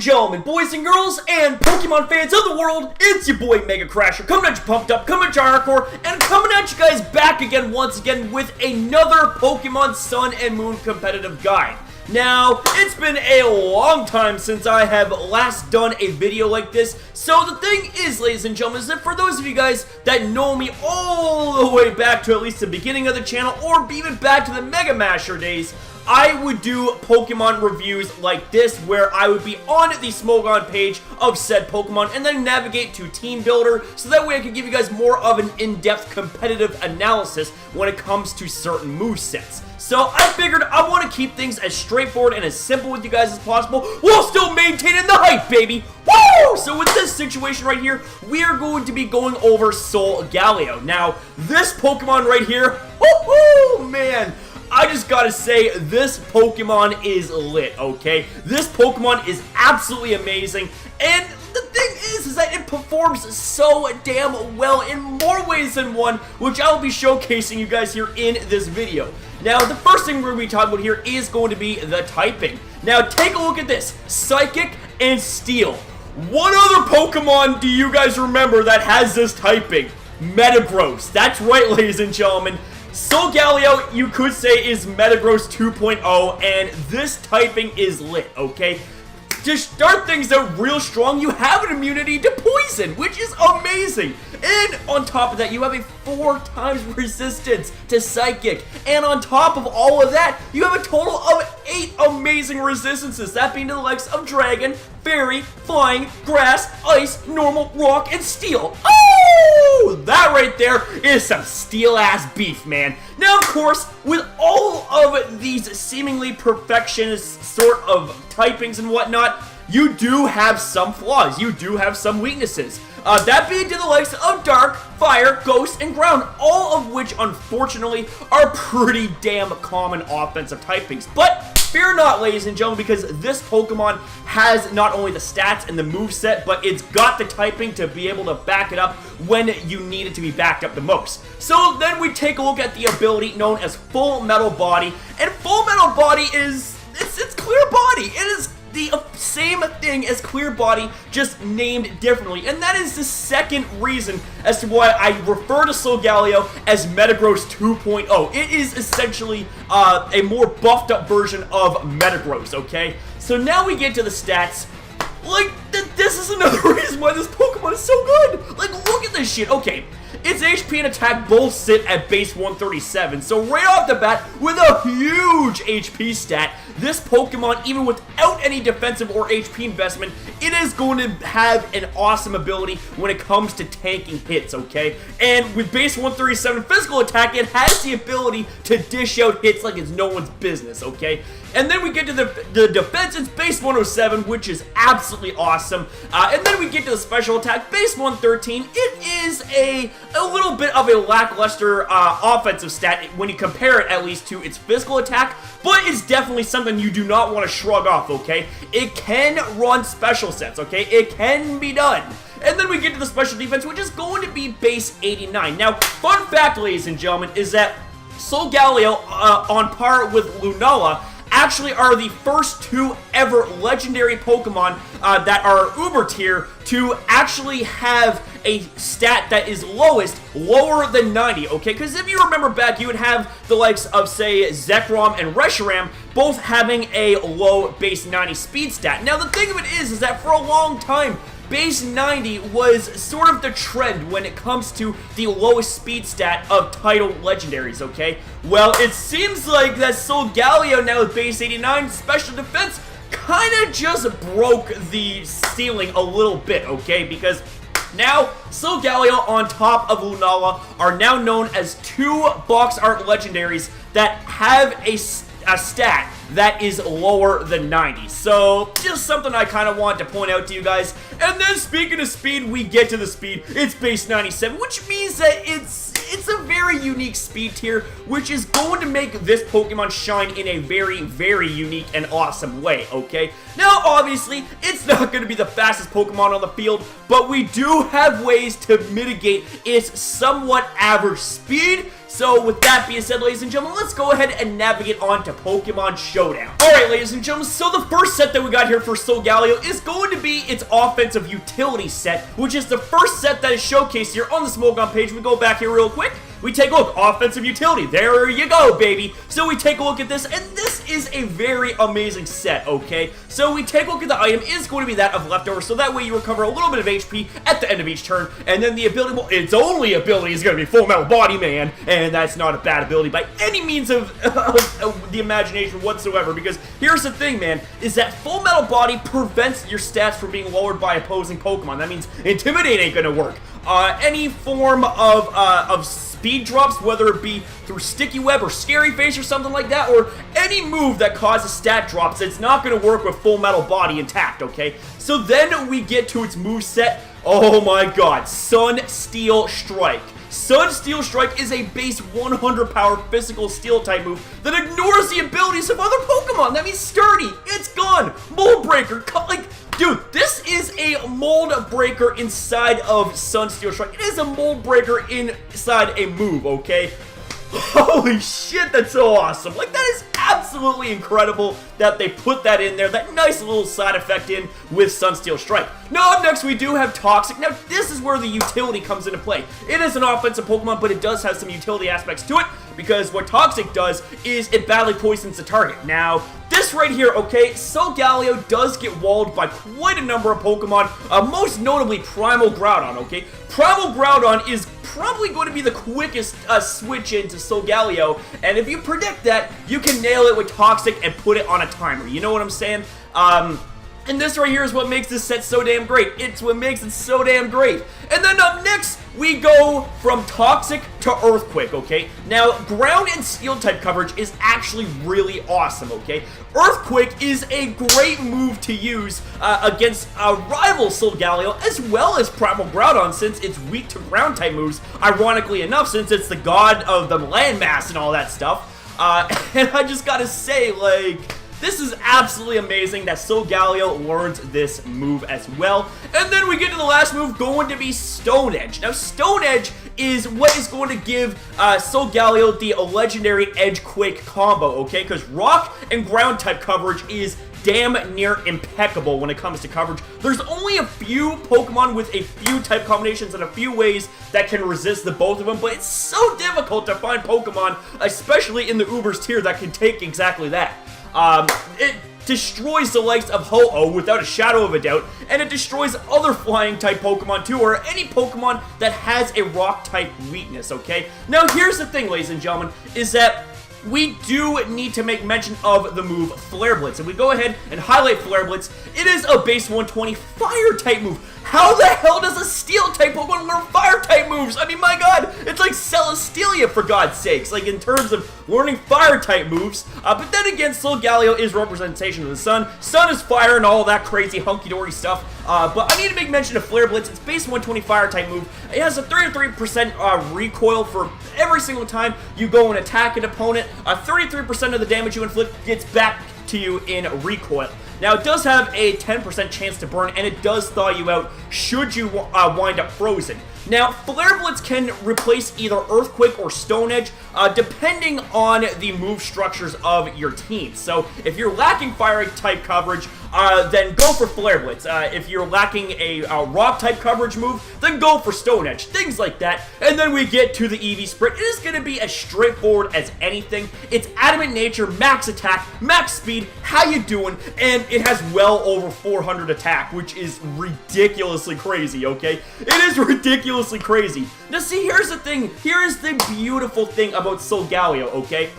gentlemen, boys and girls, and Pokemon fans of the world, it's your boy MegaCrasher, coming at you pumped up, coming at you hardcore, and coming at you guys back again, once again, with another Pokemon Sun and Moon competitive guide. Now, it's been a long time since I have last done a video like this, so the thing is, ladies and gentlemen, is that for those of you guys that know me all the way back to at least the beginning of the channel, or even back to the MegaCrasher days, I would do Pokemon reviews like this, where I would be on the Smogon page of said Pokemon, and then navigate to Team Builder, so that way I can give you guys more of an in-depth competitive analysis when it comes to certain movesets. So I figured I want to keep things as straightforward and as simple with you guys as possible, while still maintaining the hype, baby! Woo! So with this situation right here, we are going to be going over Solgaleo. Now, this Pokemon right here, woohoo, man! I just gotta say, this Pokemon is lit, okay? This Pokemon is absolutely amazing, and the thing is that it performs so damn well in more ways than one, which I'll be showcasing you guys here in this video. Now, the first thing we're going to be talking about here is going to be the typing. Now, take a look at this. Psychic and Steel. What other Pokemon do you guys remember that has this typing? Metagross. That's right, ladies and gentlemen. Solgaleo, you could say, is Metagross 2.0, and this typing is lit, okay? To start things out real strong, you have an immunity to poison, which is amazing. And on top of that, you have a 4 times resistance to Psychic. And on top of all of that, you have a total of 8 amazing resistances. That being to the likes of Dragon, Fairy, Flying, Grass, Ice, Normal, Rock, and Steel. Oh! That right there is some steel-ass beef, man. Now, of course, with all of these seemingly perfectionist sort of typings and whatnot, you do have some flaws. You do have some weaknesses. That being to the likes of Dark, Fire, Ghost, and Ground, all of which, unfortunately, are pretty damn common offensive typings. But fear not, ladies and gentlemen, because this Pokemon has not only the stats and the moveset, but it's got the typing to be able to back it up when you need it to be backed up the most. So then we take a look at the ability known as Full Metal Body, and Full Metal Body is, it's Clear Body. It is the same thing as Clear Body, just named differently, and that is the second reason as to why I refer to Solgaleo as Metagross 2.0. It is essentially a more buffed up version of Metagross, okay? So now we get to the stats. Like, this is another reason why this Pokemon is so good. Like, look at this shit. Okay, its HP and attack both sit at base 137, so right off the bat, with a huge HP stat, this Pokemon, even without any defensive or HP investment, it is going to have an awesome ability when it comes to tanking hits, okay? And with base 137 physical attack, it has the ability to dish out hits like it's no one's business, okay? And then we get to the defense, it's base 107, which is absolutely awesome. And then we get to the special attack, base 113. It is a little bit of a lackluster offensive stat when you compare it at least to its physical attack, but it's definitely something you do not want to shrug off, okay? It can run special sets, okay? It can be done. And then we get to the special defense, which is going to be base 89. Now, fun fact, ladies and gentlemen, is that Solgaleo, on par with Lunala, actually are the first 2 ever legendary Pokemon that are Uber tier to actually have a stat that is lower than 90, okay? Because if you remember back, you would have the likes of, say, Zekrom and Reshiram both having a low base 90 speed stat. Now, the thing of it is that for a long time, base 90 was sort of the trend when it comes to the lowest speed stat of title legendaries, okay? Well, it seems like that Solgaleo now with base 89 special defense kind of just broke the ceiling a little bit, okay? Because now, Solgaleo on top of Lunala are now known as 2 box art legendaries that have a stat that is lower than 90. So, just something I kind of want to point out to you guys. And then, speaking of speed, we get to the speed. It's base 97, which means that it's a very unique speed tier, which is going to make this Pokemon shine in a very, very unique and awesome way, okay? Now, obviously, it's not going to be the fastest Pokemon on the field, but we do have ways to mitigate its somewhat average speed So with that being said, ladies and gentlemen, let's go ahead and navigate on to Pokemon Showdown. Alright, ladies and gentlemen, so the first set that we got here for Solgaleo is going to be its offensive utility set, which is the first set that is showcased here on the Smogon page. We go back here real quick. We take a look, offensive utility, there you go, baby. So we take a look at this, and this is a very amazing set, okay? So we take a look at the item, is going to be that of Leftovers, so that way you recover a little bit of HP at the end of each turn, and then the ability, well, its only ability is going to be Full Metal Body Man, and that's not a bad ability by any means of the imagination whatsoever, because here's the thing, man, is that Full Metal Body prevents your stats from being lowered by opposing Pokemon. That means Intimidate ain't going to work. Any form of speed drops, whether it be through Sticky Web or Scary Face or something like that, or any move that causes stat drops, it's not going to work with Full Metal Body intact, okay? So then we get to its moveset. Oh my god, Sunsteel Strike. Sunsteel Strike is a base 100 power physical steel type move that ignores the abilities of other Pokemon. That means Sturdy, it's gone, Mold Breaker, like, dude, this is a Mold Breaker inside of Sunsteel Strike. It is a Mold Breaker inside a move, okay? Holy shit, that's so awesome. Like, that is absolutely incredible that they put that in there, that nice little side effect in with Sunsteel Strike. Now, up next, we do have Toxic. Now, this is where the utility comes into play. It is an offensive Pokemon, but it does have some utility aspects to it, because what Toxic does is it badly poisons the target. Now, this right here, okay, Solgaleo does get walled by quite a number of Pokemon, most notably Primal Groudon, okay? Primal Groudon is probably going to be the quickest switch into Solgaleo, and if you predict that, you can nail it with Toxic and put it on a timer. You know what I'm saying? And this right here is what makes this set so damn great. It's what makes it so damn great. And then up next, we go from Toxic to Earthquake, okay? Now, Ground and Steel type coverage is actually really awesome, okay? Earthquake is a great move to use against a rival Solgaleo, as well as Primal Groudon, since it's weak to ground type moves, ironically enough, since it's the god of the landmass and all that stuff. And I just gotta say, like, this is absolutely amazing that Solgaleo learns this move as well. And then we get to the last move, going to be Stone Edge. Now, Stone Edge is what is going to give Solgaleo the legendary Edge Quake combo, okay? Because rock and ground type coverage is damn near impeccable when it comes to coverage. There's only a few Pokemon with a few type combinations and a few ways that can resist the both of them, but it's so difficult to find Pokemon, especially in the Ubers tier, that can take exactly that. It destroys the likes of Ho-Oh without a shadow of a doubt, and it destroys other flying type Pokemon too, or any Pokemon that has a rock type weakness, okay? Now here's the thing, ladies and gentlemen, is that we do need to make mention of the move Flare Blitz. If we go ahead and highlight Flare Blitz, it is a base 120 fire type move. How the hell does a steel type Pokemon learn fire type moves? I mean, my god, it's like Celestelia, for God's sakes, like in terms of learning fire type moves. But then again, Solgaleo is representation of the sun. Sun is fire and all that crazy hunky-dory stuff. But I need to make mention of Flare Blitz. It's base 120 fire type move. It has a 33% recoil for every single time you go and attack an opponent. 33% of the damage you inflict gets back to you in recoil. Now, it does have a 10% chance to burn, and it does thaw you out should you wind up frozen. Now, Flare Blitz can replace either Earthquake or Stone Edge, depending on the move structures of your team. So, if you're lacking fire type coverage, then go for Flare Blitz. If you're lacking a rock type coverage move, then go for Stone Edge. Things like that. And then we get to the EV Sprint. It is going to be as straightforward as anything. It's Adamant Nature, max attack, max speed, how you doing? And it has well over 400 attack, which is ridiculously crazy, okay? It is ridiculously crazy. Now see, here's the thing. Here is the beautiful thing about Solgaleo, okay?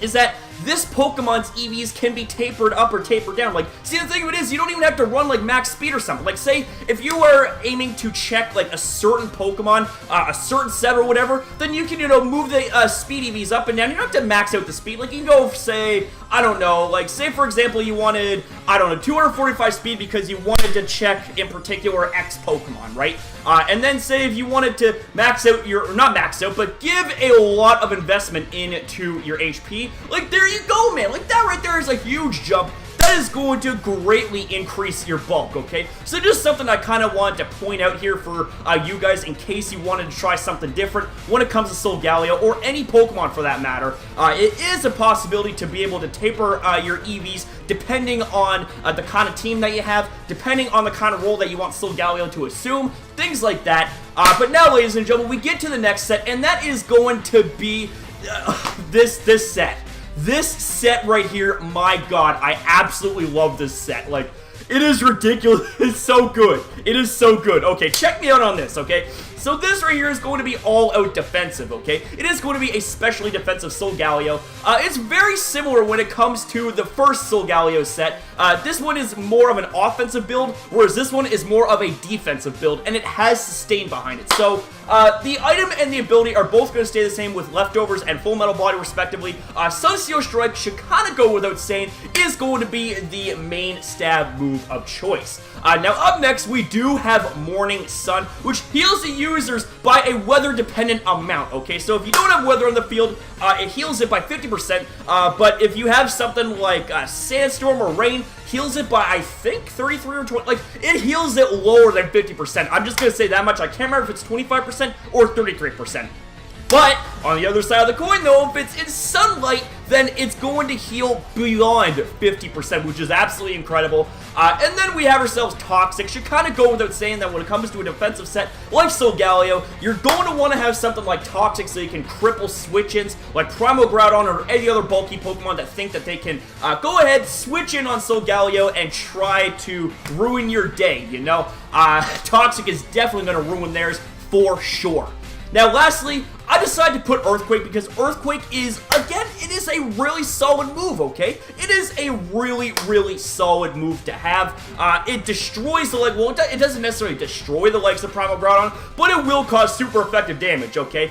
Is that this Pokemon's EVs can be tapered up or tapered down. Like, see, the thing of it is, you don't even have to run, like, max speed or something. Like, say, if you are aiming to check, like, a certain Pokemon, a certain set or whatever, then you can, you know, move the speed EVs up and down. You don't have to max out the speed. Like, you can go, say, I don't know, like, say, for example, you wanted, I don't know, 245 speed because you wanted to check, in particular, X Pokemon, right? And then, say, if you wanted to max out your, or not max out, but give a lot of investment into your HP, like, there you go, man. Like, that right there is a huge jump. That that is going to greatly increase your bulk, okay? So just something I kind of wanted to point out here for you guys in case you wanted to try something different when it comes to Solgaleo, or any Pokemon for that matter. It is a possibility to be able to taper your EVs depending on the kind of team that you have, depending on the kind of role that you want Solgaleo to assume, things like that. But now, ladies and gentlemen, we get to the next set, and that is going to be this set. This set right here, my god, I absolutely love this set. Like, it is ridiculous. It's so good. It is so good. Okay, check me out on this, okay? So this right here is going to be all-out defensive, okay? It is going to be a specially defensive Solgaleo. It's very similar when it comes to the first Solgaleo set. This one is more of an offensive build, whereas this one is more of a defensive build, and it has sustain behind it. So the item and the ability are both going to stay the same with Leftovers and Full Metal Body, respectively. Sunsteel Strike should kind of go without saying, is going to be the main stab move of choice. Now, up next, we do have Morning Sun, which heals the users by a weather-dependent amount, okay? So if you don't have weather on the field, it heals it by 50%, but if you have something like Sandstorm or Rain, heals it by, I think, 33 or 20, like, it heals it lower than 50%. I'm just gonna say that much. I can't remember if it's 25% or 33%. But, on the other side of the coin, though, if it's in sunlight, then it's going to heal beyond 50%, which is absolutely incredible. And then we have ourselves Toxic. Should kind of go without saying that when it comes to a defensive set like Solgaleo, you're going to want to have something like Toxic so you can cripple switch-ins like Primal Groudon or any other bulky Pokemon that think that they can go ahead, switch in on Solgaleo and try to ruin your day, you know? Toxic is definitely going to ruin theirs for sure. Now, lastly, I decided to put Earthquake because Earthquake is, again, it is a really solid move, okay? It is a really, really solid move to have. It destroys the leg. Well, it doesn't necessarily destroy the legs of Primal Groudon, but it will cause super effective damage, okay?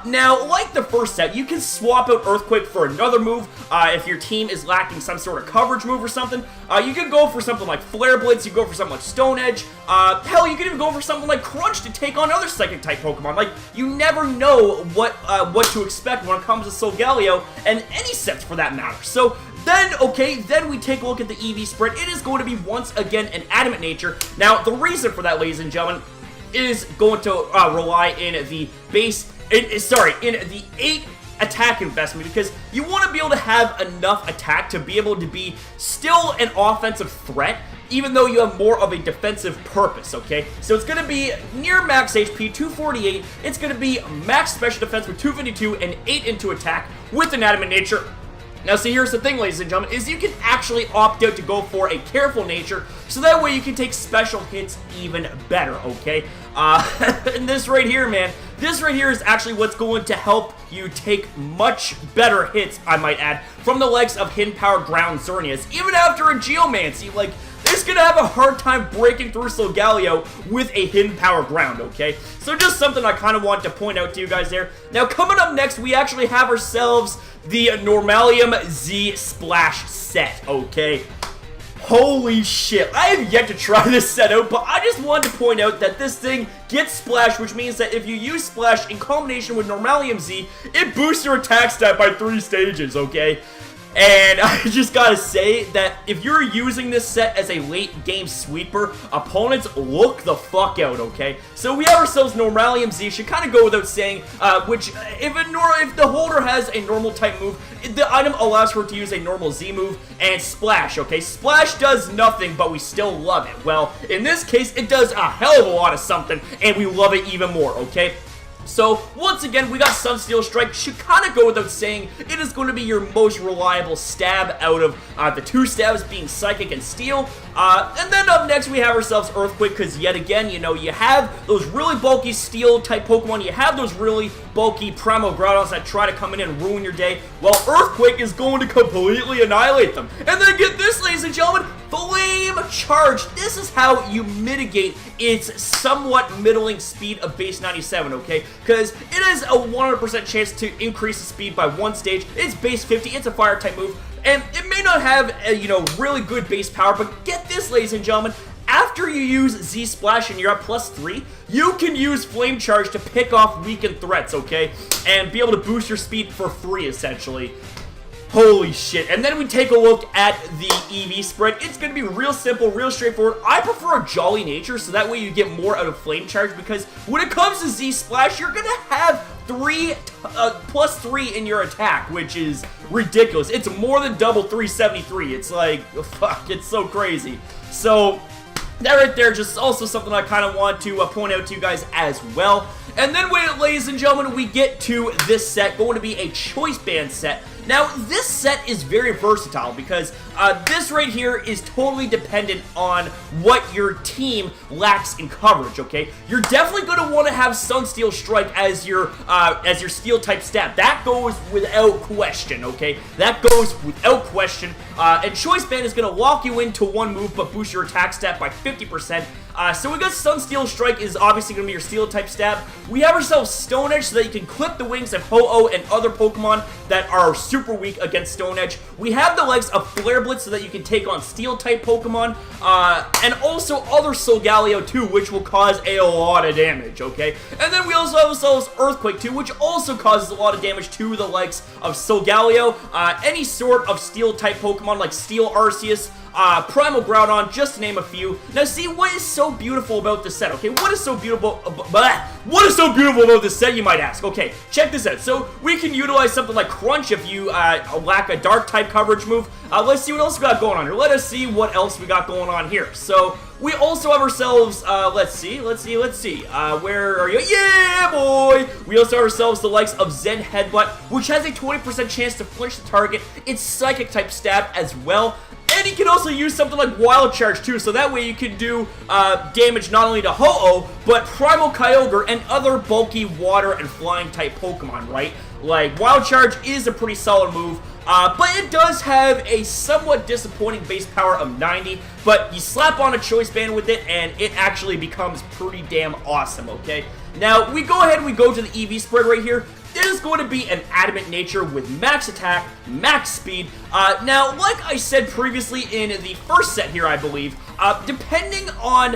Now, like the first set, you can swap out Earthquake for another move if your team is lacking some sort of coverage move or something. You can go for something like Flare Blitz, you can go for something like Stone Edge. Hell, you can even go for something like Crunch to take on other Psychic-type Pokemon. Like, you never know what to expect when it comes to Solgaleo, and any sets for that matter. So then, okay, then we take a look at the EV spread. It is going to be, once again, an Adamant Nature. Now, the reason for that, ladies and gentlemen, is going to rely in the base, in the 8 attack investment, because you want to be able to have enough attack to be able to be still an offensive threat, even though you have more of a defensive purpose, okay? So it's going to be near max HP, 248. It's going to be max special defense with 252 and 8 into attack with an Adamant Nature. Now, see, here's the thing, ladies and gentlemen, is you can actually opt out to go for a Careful Nature, so that way you can take special hits even better, okay? And this right here, man, this right here is actually what's going to help you take much better hits, I might add, from the legs of Hidden Power Ground Xerneas, even after a Geomancy. Like, it's gonna have a hard time breaking through Solgaleo with a Hidden Power Ground, okay? So just something I kind of wanted to point out to you guys there. Now, coming up next, we actually have ourselves the Normalium Z Splash set, okay? Holy shit, I have yet to try this set out, but I just wanted to point out that this thing gets Splash, which means that if you use Splash in combination with Normalium Z, it boosts your attack stat by 3 stages, okay? And I just gotta say that if you're using this set as a late game sweeper, opponents look the fuck out, okay? So we have ourselves Normalium Z, should kind of go without saying, which if the holder has a normal type move, the item allows her to use a normal Z move, and Splash, okay? Splash does nothing, but we still love it. Well, in this case, it does a hell of a lot of something, and we love it even more, okay? So, once again, we got Sunsteel Strike. Should kind of go without saying, it is going to be your most reliable stab out of the 2 stabs being Psychic and Steel. And then up next, we have ourselves Earthquake, because yet again, you know, you have those really bulky Steel-type Pokemon, you have those really bulky Primal Groudons that try to come in and ruin your day. Well, Earthquake is going to completely annihilate them. And then get this, ladies and gentlemen, Flame Charge. This is how you mitigate its somewhat middling speed of base 97, okay? Because it has a 100% chance to increase the speed by 1 stage. It's base 50, it's a fire type move, and it may not have, you know, really good base power, but get this, ladies and gentlemen, after you use Z Splash and you're at +3, you can use Flame Charge to pick off weakened threats, okay? And be able to boost your speed for free, essentially. Holy shit. And then we take a look at the EV spread. It's going to be real simple, real straightforward. I prefer a Jolly Nature, so that way you get more out of Flame Charge, because when it comes to Z-Splash, you're going to have +3 in your attack, which is ridiculous. It's more than double 373. It's like, fuck, it's so crazy. So that right there, just also something I kind of want to point out to you guys as well. And then, ladies and gentlemen, we get to this set, going to be a Choice Band set. Now, this set is very versatile because this right here is totally dependent on what your team lacks in coverage, okay? You're definitely going to want to have Sunsteel Strike as your Steel-type stat. That goes without question, okay? That goes without question. And Choice Band is going to lock you into one move but boost your attack stat by 50%. So we got Sunsteel Strike is obviously going to be your Steel-type stat. We have ourselves Stone Edge so that you can clip the wings of Ho-Oh and other Pokemon that are super weak against Stone Edge. We have the legs of Flare Blitz so that you can take on Steel-type Pokemon, and also other Solgaleo too, which will cause a lot of damage, okay? And then we also have ourselves Earthquake too, which also causes a lot of damage to the likes of Solgaleo, any sort of Steel-type Pokemon like Steel Arceus, Primal Groudon, just to name a few. Now, see, what is so beautiful about this set, okay? What is so beautiful about this set, you might ask? Okay, check this out. So, we can utilize something like Crunch if you lack a Dark-type coverage move. Let's see what else we got going on here. Let us see what else we got going on here. So, we also have ourselves, let's see. Where are you? Yeah, boy! We also have ourselves the likes of Zen Headbutt, which has a 20% chance to flinch the target. It's Psychic-type stab as well. And you can also use something like Wild Charge too, so that way you can do damage not only to Ho-Oh, but Primal Kyogre and other bulky water and flying type Pokemon, right? Like, Wild Charge is a pretty solid move, but it does have a somewhat disappointing base power of 90, but you slap on a Choice Band with it, and it actually becomes pretty damn awesome, okay? Now, we go ahead and we go to the EV spread right here. This is going to be an Adamant Nature with max attack, max speed. Now, like I said previously in the first set here, I believe, depending on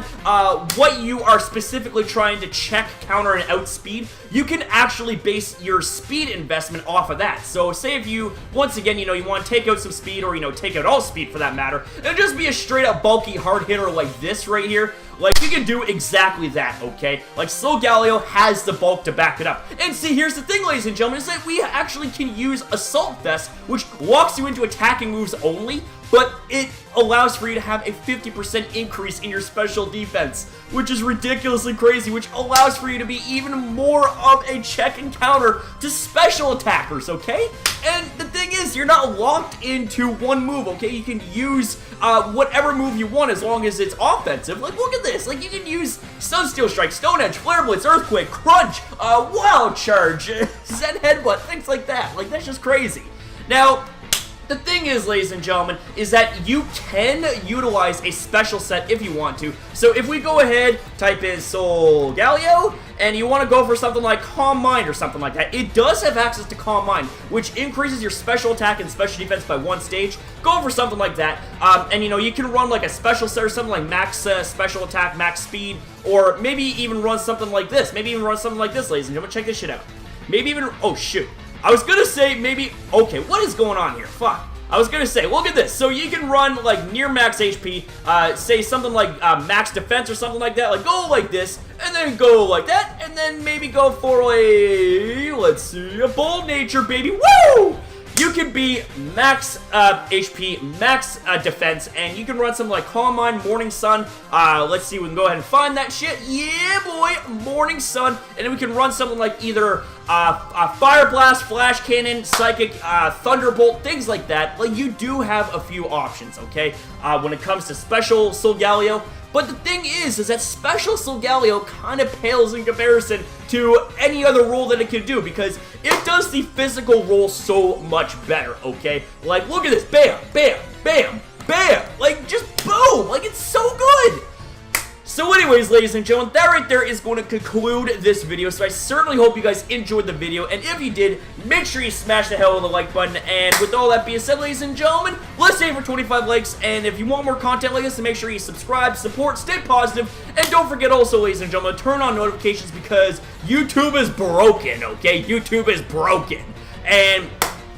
what you are specifically trying to check, counter, and outspeed, you can actually base your speed investment off of that. So, say if you, once again, you want to take out some speed, or, take out all speed for that matter, and just be a straight-up bulky hard hitter like this right here, like, you can do exactly that, okay? Like, Solgaleo has the bulk to back it up. And see, here's the thing, ladies and gentlemen, is that we actually can use Assault Vest, which locks you into attacking moves only, but it allows for you to have a 50% increase in your special defense, which is ridiculously crazy, which allows for you to be even more of a check and counter to special attackers, okay? And the thing is, you're not locked into one move, okay? You can use whatever move you want as long as it's offensive. Like, look at this. Like, you can use Sunsteel Strike, Stone Edge, Flare Blitz, Earthquake, Crunch, Wild Charge, Zen Headbutt, things like that. Like, that's just crazy. Now, the thing is, ladies and gentlemen, is that you can utilize a special set if you want to. So if we go ahead, type in Solgaleo, and you want to go for something like Calm Mind or something like that, it does have access to Calm Mind, which increases your special attack and special defense by 1 stage. Go for something like that, and you can run like a special set or something like max special attack, max speed, or maybe even run something like this. Maybe even run something like this, ladies and gentlemen. Check this shit out. Maybe even, oh shoot. I was gonna say maybe, okay, what is going on here? Fuck. I was gonna say, look at this. So you can run like near max HP, say something like max defense or something like that. Like go like this, and then go like that, and then maybe go for a, let's see, a Bold Nature, baby. Woo! You can be max HP, max defense, and you can run something like Calm Mind, Morning Sun. Let's see, we can go ahead and find that shit. Yeah, boy, Morning Sun. And then we can run something like either Fire Blast, Flash Cannon, Psychic, Thunderbolt, things like that. Like, you do have a few options, okay, when it comes to Special Solgaleo. But the thing is that Special Solgaleo kind of pales in comparison to any other role that it can do, because it does the physical role so much better, okay? Like, look at this. Bam, bam, bam, bam. Like, just boom. Like, it's so good. So anyways, ladies and gentlemen, that right there is going to conclude this video. So I certainly hope you guys enjoyed the video. And if you did, make sure you smash the hell out of the like button. And with all that being said, ladies and gentlemen, let's aim for 25 likes. And if you want more content like this, then make sure you subscribe, support, stay positive. And don't forget also, ladies and gentlemen, turn on notifications because YouTube is broken, okay? YouTube is broken. And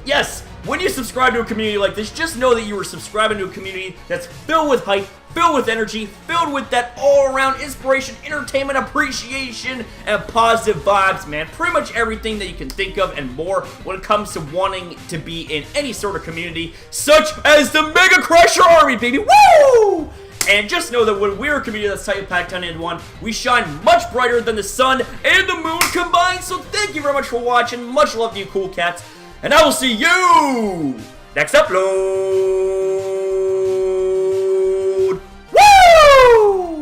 yes, when you subscribe to a community like this, just know that you are subscribing to a community that's filled with hype, filled with energy, filled with that all-around inspiration, entertainment, appreciation, and positive vibes, man. Pretty much everything that you can think of and more when it comes to wanting to be in any sort of community, such as the MegaCrasher Army, baby. Woo! And just know that when we're a community that's tightly packed on into one, we shine much brighter than the sun and the moon combined. So thank you very much for watching. Much love to you, cool cats. And I will see you next upload.